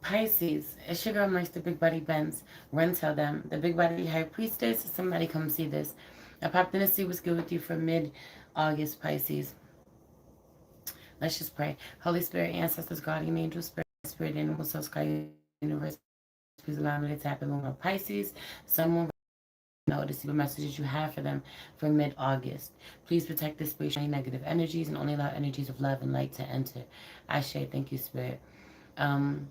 Pisces, it's your girl Mike's the Big Body Benz. Run tell them. The Big Body High Priestess. Somebody come see this. I popped in to see what's good with you for mid-August, Pisces. Let's just pray. Holy Spirit, ancestors, guardian angels, spirit, animal, soul, sky, universe. Please allow me to tap in with my Pisces. Someone know the secret messages you have for them for mid-August. Please protect this space from any negative energies and only allow energies of love and light to enter. Ashe, thank you, Spirit. Um,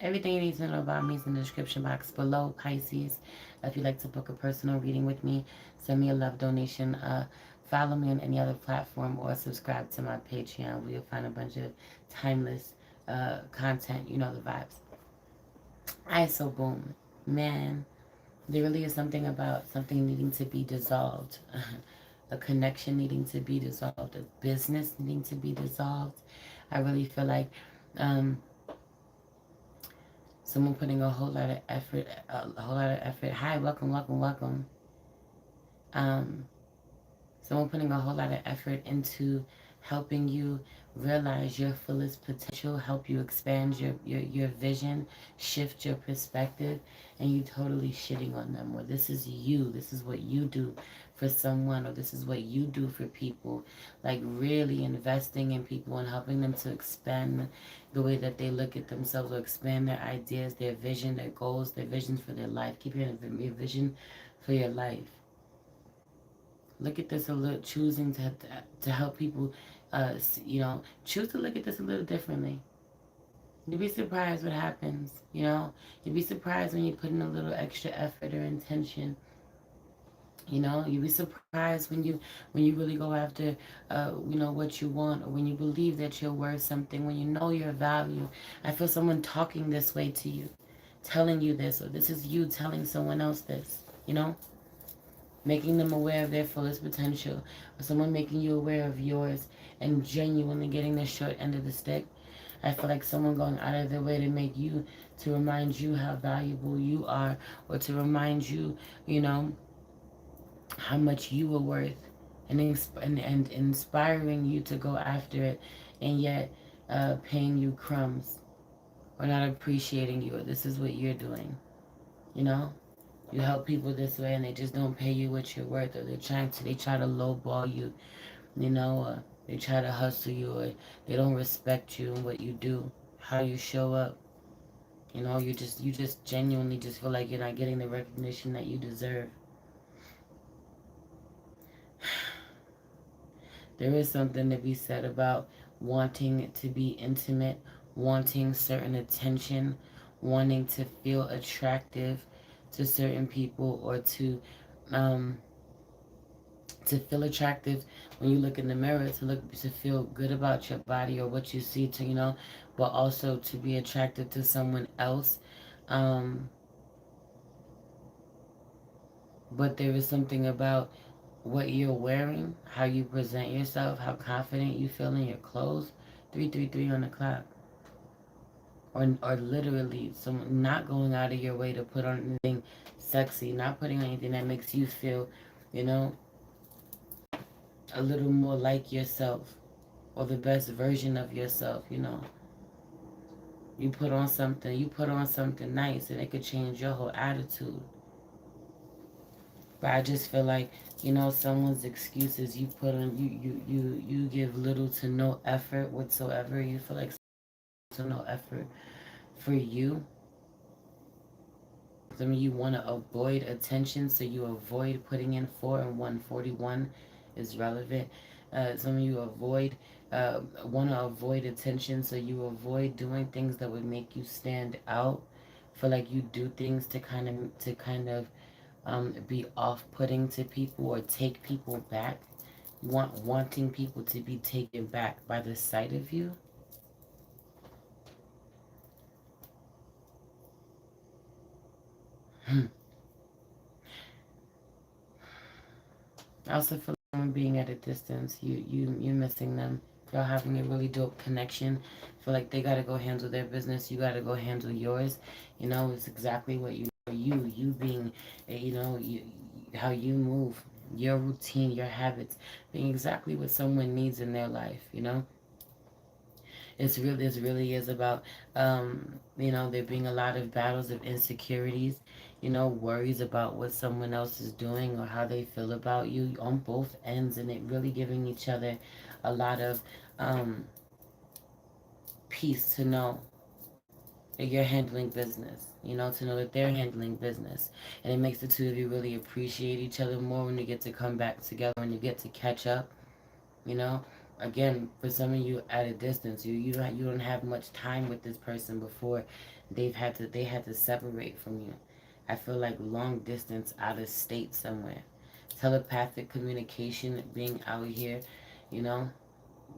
Everything you need to know about me is in the description box below, Pisces. If you'd like to book a personal reading with me, send me a love donation. Follow me on any other platform or subscribe to my Patreon where you'll find a bunch of timeless content. You know the vibes. So boom. Man, there really is something about something needing to be dissolved. A connection needing to be dissolved. A business needing to be dissolved. I really feel like um, someone putting a whole lot of effort. Hi, welcome, welcome, welcome. Um, Someone putting a whole lot of effort into helping you realize your fullest potential, help you expand your vision, shift your perspective, and you totally shitting on them. Or this is you, this is what you do for someone, or this is what you do for people. Like really investing in people and helping them to expand the way that they look at themselves or expand their ideas, their vision, their goals, their visions for their life. Keep your vision for your life. Look at this a little, choosing to help people, choose to look at this a little differently. You'd be surprised what happens, you know. You'd be surprised when you put in a little extra effort or intention. You know, you'd be surprised when you really go after, what you want, or when you believe that you're worth something, when you know your value. I feel someone talking this way to you, telling you this, or this is you telling someone else this. You know, making them aware of their fullest potential, or someone making you aware of yours and genuinely getting the short end of the stick. I feel like someone going out of their way to make you, to remind you how valuable you are, or to remind you, you know, how much you were worth, and inspiring you to go after it, and yet paying you crumbs, or not appreciating you, or this is what you're doing, you know? You help people this way and they just don't pay you what you're worth, or they try to lowball you, or they try to hustle you, or they don't respect you and what you do, how you show up. You just genuinely just feel like you're not getting the recognition that you deserve. There is something to be said about wanting to be intimate, wanting certain attention, wanting to feel attractive to certain people, or um, to feel attractive when you look in the mirror, to feel good about your body or what you see, but also to be attracted to someone else. um but there is something about what you're wearing, how you present yourself, how confident you feel in your clothes. 333 on the clock. Or literally some not going out of your way to put on anything sexy, not putting on anything that makes you feel, you know a little more like yourself, or the best version of yourself. You put on something nice, and it could change your whole attitude. But I just feel like, someone's excuses, you give little to no effort whatsoever. You feel like to no effort for you. I mean, you want to avoid attention, so you avoid putting in 4 and 141 is relevant. Some of you want to avoid attention, so you avoid doing things that would make you stand out. Feel like you do things to kind of be off-putting to people, or take people back. Wanting people to be taken back by the sight of you. I also feel like someone being at a distance, you're missing them. Y'all having a really dope connection. Feel like they gotta go handle their business. You gotta go handle yours. It's exactly what you being, how you move, your routine, your habits, being exactly what someone needs in their life. It really is about, there being a lot of battles of insecurities, worries about what someone else is doing or how they feel about you on both ends, and it really giving each other a lot of um, peace to know that you're handling business, to know that they're handling business. And it makes the two of you really appreciate each other more when you get to come back together, when you get to catch up, you know. Again, for some of you at a distance, you don't have much time with this person before they had to separate from you. I feel like long distance out of state somewhere. Telepathic communication being out here, you know,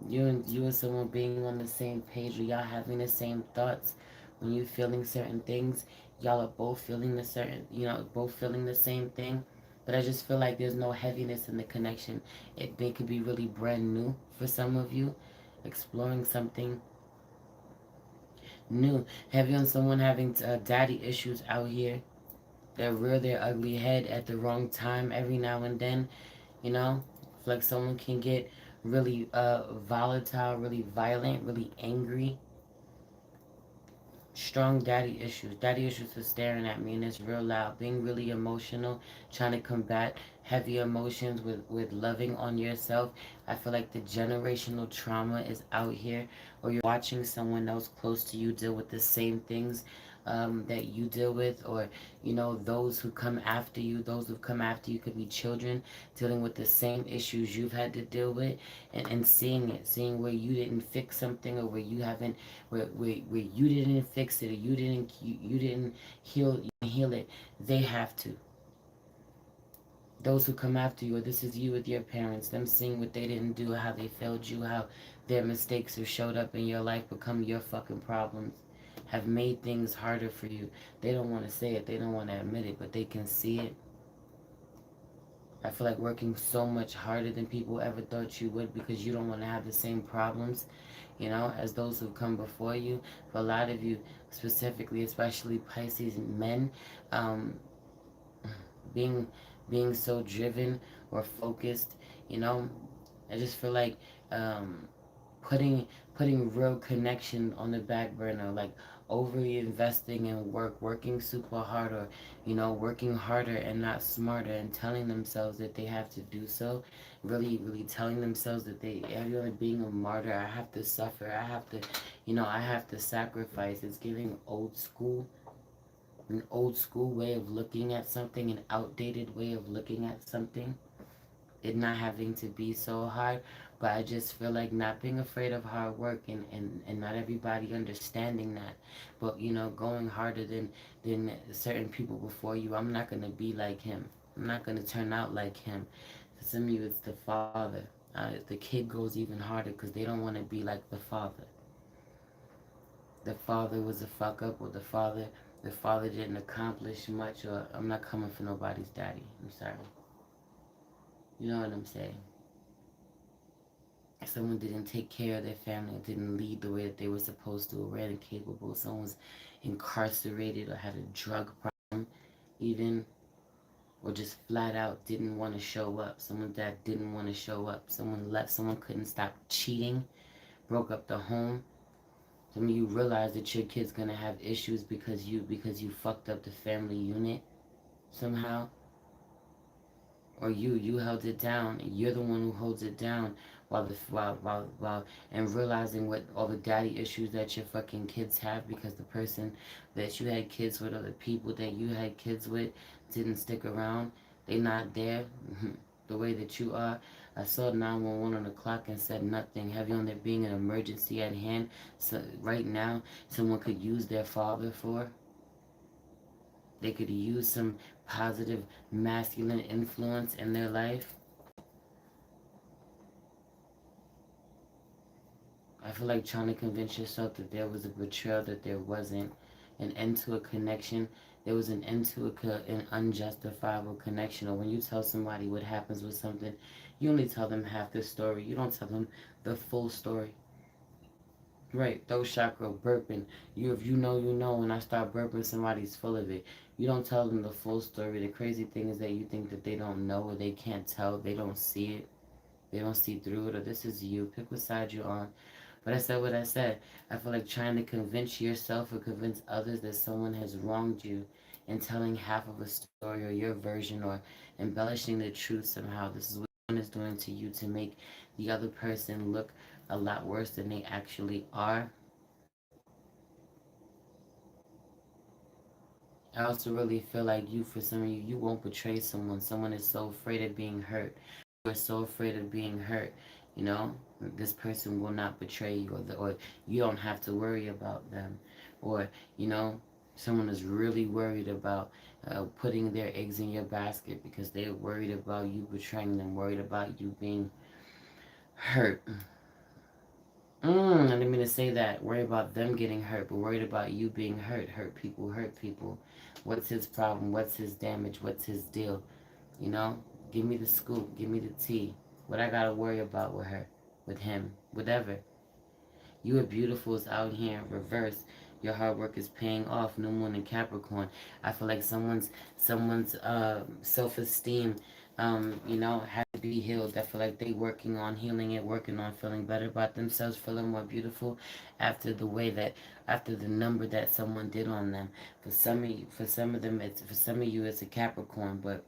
you and someone being on the same page, or y'all having the same thoughts. When you feeling certain things, y'all are both feeling both feeling the same thing. But I just feel like there's no heaviness in the connection. They could be really brand new for some of you, exploring something new. Heavy on someone having daddy issues out here. They rear their ugly head at the wrong time every now and then. Feel like someone can get really volatile, really violent, really angry. Strong daddy issues. Daddy issues are staring at me, and it's real loud. Being really emotional, trying to combat heavy emotions with loving on yourself. I feel like the generational trauma is out here, or you're watching someone else close to you deal with the same things that you deal with, or those who come after you could be children dealing with the same issues you've had to deal with, and seeing where you didn't fix something, or where you haven't where you didn't fix it, or you didn't heal it. They have to. Those who come after you, or this is you with your parents, them seeing what they didn't do, how they failed you, how their mistakes have showed up in your life, become your fucking problems, have made things harder for you. They don't want to say it, they don't want to admit it, but they can see it. I feel like working so much harder than people ever thought you would, because you don't want to have the same problems, as those who've come before you. For a lot of you, specifically, especially Pisces men, um, being being so driven or focused, you know, I just feel like um, putting putting real connection on the back burner, like overly investing in work, working super hard, or working harder and not smarter, and telling themselves that they have to do so, really, really telling themselves that everyone being a martyr. I have to suffer. I have to sacrifice. It's giving an old school way of looking at something, an outdated way of looking at something, it not having to be so hard. But I just feel like not being afraid of hard work, and not everybody understanding that. But going harder than certain people before you. I'm not gonna be like him. I'm not gonna turn out like him. For some of you, it's the father. The kid goes even harder because they don't want to be like the father. The father was a fuck up, or the father didn't accomplish much. Or I'm not coming for nobody's daddy. I'm sorry. You know what I'm saying? Someone didn't take care of their family, didn't lead the way that they were supposed to, or were incapable. Someone's incarcerated, or had a drug problem, even, or just flat out didn't want to show up. Someone that didn't want to show up. Someone left. Someone couldn't stop cheating, broke up the home. Some of you realize that your kid's gonna have issues because you fucked up the family unit somehow, or you held it down. You're the one who holds it down, while and realizing what all the daddy issues that your fucking kids have, because the person that you had kids with, or the people that you had kids with, didn't stick around. They not there the way that you are. I saw 911 on the clock and said nothing. Have you on there being an emergency at hand? So right now, someone could use their father for. They could use some positive masculine influence in their life. I feel like trying to convince yourself that there was a betrayal, that there wasn't an end to a connection. There was an end to an unjustifiable connection. Or when you tell somebody what happens with something, you only tell them half the story. You don't tell them the full story. Right, those chakra burping. If you know, you know. When I start burping, somebody's full of it. You don't tell them the full story. The crazy thing is that you think that they don't know, or they can't tell. They don't see it. They don't see through it. Or this is you. Pick what side you're on. But I said what I said. I feel like trying to convince yourself or convince others that someone has wronged you and telling half of a story or your version or embellishing the truth somehow. This is what someone is doing to you to make the other person look a lot worse than they actually are. I also really feel like you, for some of you, you won't betray someone. Someone is so afraid of being hurt. You're so afraid of being hurt. You know, this person will not betray you, or you don't have to worry about them. Or, you know, someone is really worried about putting their eggs in your basket because they're worried about you betraying them, worried about you being hurt. I didn't mean to say that. Worried about them getting hurt, but worried about you being hurt. Hurt people, hurt people. What's his problem? What's his damage? What's his deal? You know? Give me the scoop. Give me the tea. What I gotta worry about with her, with him, whatever. You are beautiful is out here in reverse. Your hard work is paying off. New moon in Capricorn. I feel like someone's self esteem, had to be healed. I feel like they working on healing it, working on feeling better about themselves, feeling more beautiful after the way that after the number that someone did on them. For some of them, it's for some of you, it's a Capricorn, but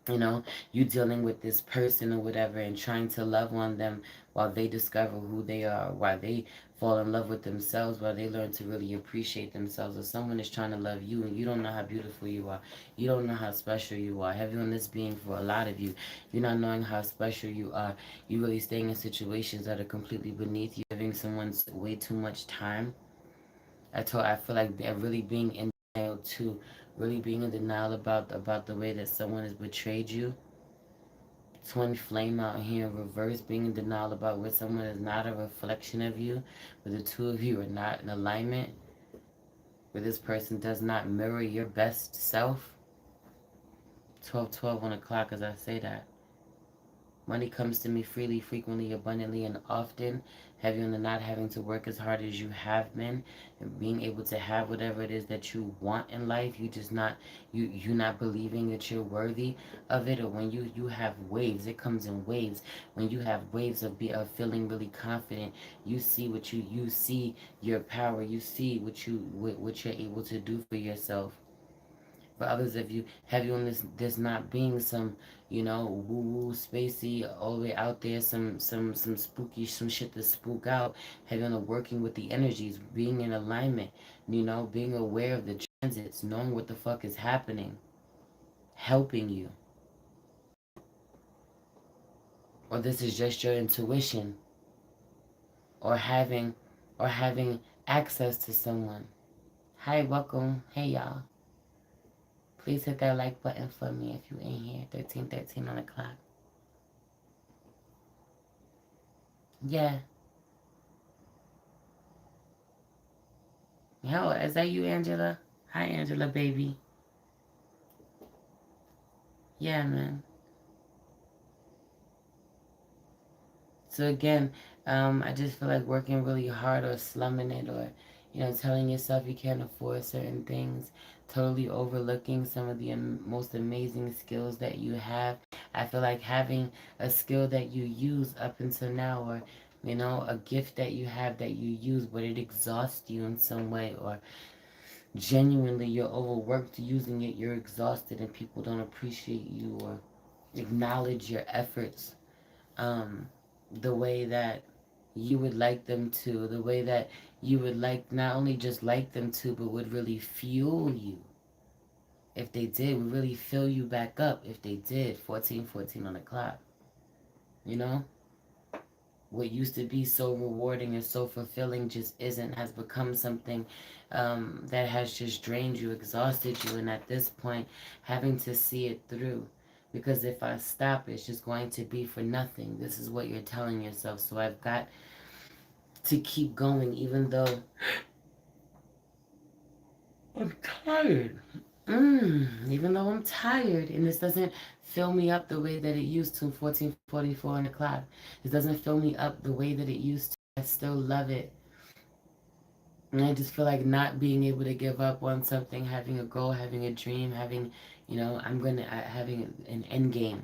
you know, you dealing with this person or whatever and trying to love on them while they discover who they are, while they fall in love with themselves, while they learn to really appreciate themselves. Or someone is trying to love you and you don't know how beautiful you are. You don't know how special you are. Heavy on this being for a lot of you. You're not knowing how special you are. You really staying in situations that are completely beneath you, giving someone way too much time. I feel like they're really being in denial too, really being in denial about the way that someone has betrayed you. Twin flame out here in reverse, being in denial about where someone is not a reflection of you, where the two of you are not in alignment, where this person does not mirror your best self. 12:12 on the clock as I say that. Money comes to me freely, frequently, abundantly, and often. Heavy on the not having to work as hard as you have been, and being able to have whatever it is that you want in life. You just not you not believing that you're worthy of it. Or when you have waves, it comes in waves. When you have waves of feeling really confident, you see you see your power. You see what you're able to do for yourself. For others of you, have you on this not being some, woo woo spacey all the way out there, some spooky, some shit to spook out. Have you on the working with the energies, being in alignment, being aware of the transits, knowing what the fuck is happening, helping you. Or this is just your intuition, or having access to someone. Hi, welcome. Hey y'all. Please hit that like button for me if you ain't here. 1313 on the clock. Yeah. Yo, is that you, Angela? Hi, Angela, baby. Yeah, man. So again, I just feel like working really hard or slumming it or, telling yourself you can't afford certain things, totally overlooking some of the most amazing skills that you have. I feel like having a skill that you use up until now or, a gift that you have that you use, but it exhausts you in some way or genuinely you're overworked using it, you're exhausted and people don't appreciate you or acknowledge your efforts the way that you would like them to, the way that you would like not only just like them to, but would really fuel you if they did, would really fill you back up if they did. 1414 on the clock. You know? What used to be so rewarding and so fulfilling just isn't, has become something that has just drained you, exhausted you, and at this point, having to see it through. Because if I stop, it's just going to be for nothing. This is what you're telling yourself. So I've got to keep going, even though I'm tired. Even though I'm tired, and this doesn't fill me up the way that it used to. 1444 on the clock. It doesn't fill me up the way that it used to. I still love it. And I just feel like not being able to give up on something, having a goal, having a dream, having, You know, I'm gonna having an end game.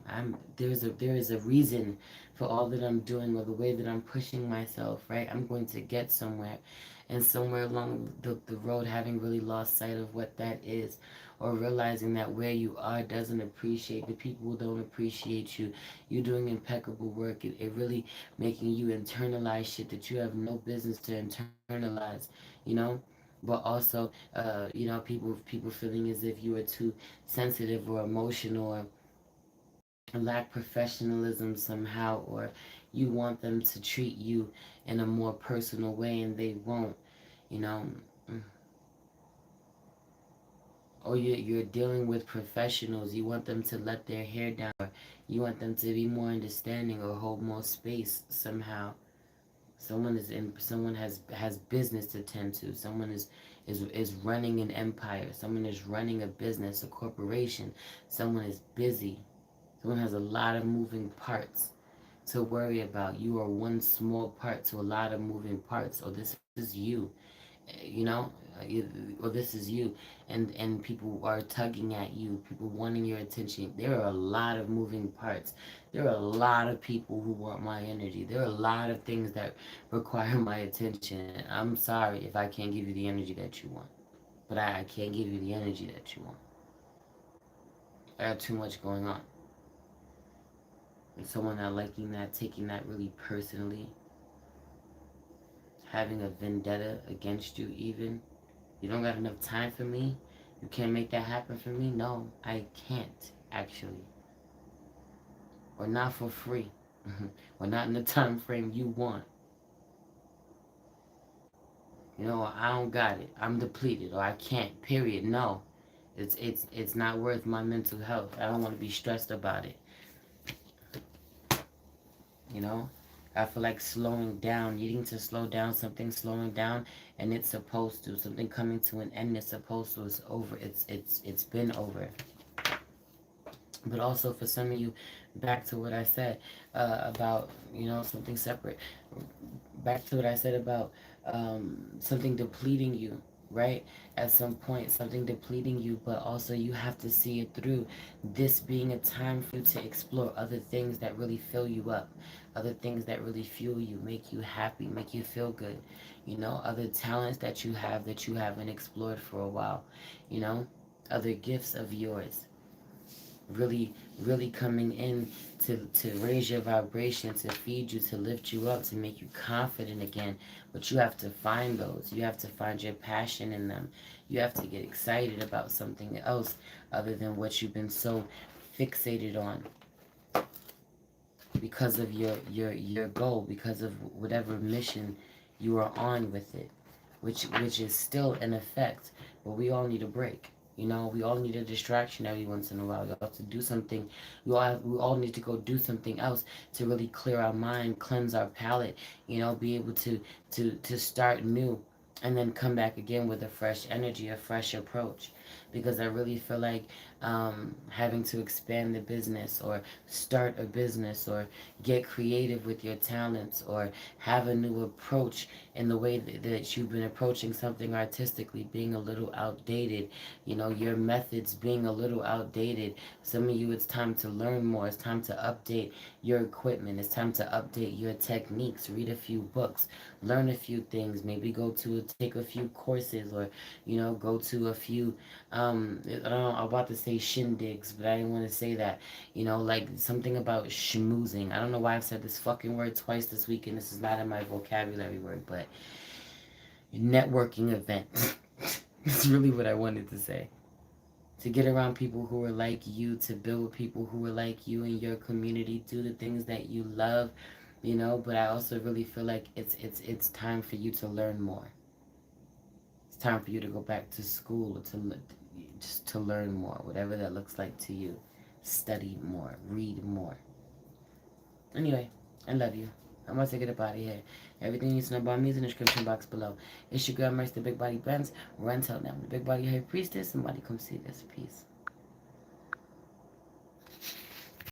There is a reason for all that I'm doing or the way that I'm pushing myself, right? I'm going to get somewhere, and somewhere along the road, having really lost sight of what that is, or realizing that where you are doesn't appreciate the people who don't appreciate you. You're doing impeccable work. It really making you internalize shit that you have no business to internalize. You know, but also, people feeling as if you are too sensitive or emotional or lack professionalism somehow, or you want them to treat you in a more personal way and they won't, you know. Mm. Or you're dealing with professionals, you want them to let their hair down, or you want them to be more understanding or hold more space somehow. Someone has business to tend to. Someone is running an empire. Someone is running a business, a corporation. Someone is busy. Someone has a lot of moving parts to worry about. You are one small part to a lot of moving parts. Or this is you, you know, or this is you, and people are tugging at you. People wanting your attention. There are a lot of moving parts. There are a lot of people who want my energy. There are a lot of things that require my attention. I'm sorry if I can't give you the energy that you want, but I can't give you the energy that you want. I got too much going on. And someone not liking that, taking that really personally, having a vendetta against you, even. You don't got enough time for me? You can't make that happen for me? No, I can't, actually. Or not for free. Or not in the time frame you want. You know, I don't got it. I'm depleted, or I can't. Period. No. It's not worth my mental health. I don't want to be stressed about it. You know? I feel like slowing down, needing to slow down, something slowing down, and it's supposed to. Something coming to an end is supposed to. It's over. It's been over. But also for some of you, back to what I said about, something separate. Back to what I said about something depleting you, right? At some point, something depleting you, but also you have to see it through. This being a time for you to explore other things that really fill you up, other things that really fuel you, make you happy, make you feel good, other talents that you haven't explored for a while, you know, other gifts of yours really really coming in to raise your vibration, to feed you, to lift you up, to make you confident again. But you have to find those. You have to find your passion in them. You have to get excited about something else other than what you've been so fixated on because of your goal, because of whatever mission you are on with it, which is still in effect. But we all need a break. We all need a distraction every once in a while. We have to do something. We all need to go do something else to really clear our mind, cleanse our palate. Be able to start new, and then come back again with a fresh energy, a fresh approach. Because I really feel like having to expand the business, or start a business, or get creative with your talents, or have a new approach in the way that you've been approaching something artistically being a little outdated, your methods being a little outdated. Some of you, it's time to learn more. It's time to update your equipment. It's time to update your techniques. Read a few books, learn a few things, maybe take a few courses, or go to a few I don't know, I'm about to say shindigs, but I didn't want to say that. Like something about schmoozing. I don't know why I've said this fucking word twice this week, and this is not in my vocabulary word, but networking event. It's really what I wanted to say. To get around people who are like you, to build people who are like you in your community, do the things that you love, but I also really feel like it's time for you to learn more. It's time for you to go back to school, or just to learn more, whatever that looks like to you. Study more, read more. Anyway, I love you. I'm about to get up out of here. Everything you need to know about me is in the description box below. It's your girl, Mercy, the Big Body Benz. Run, tell them. The Big Body High Priestess. Somebody come see this. Peace.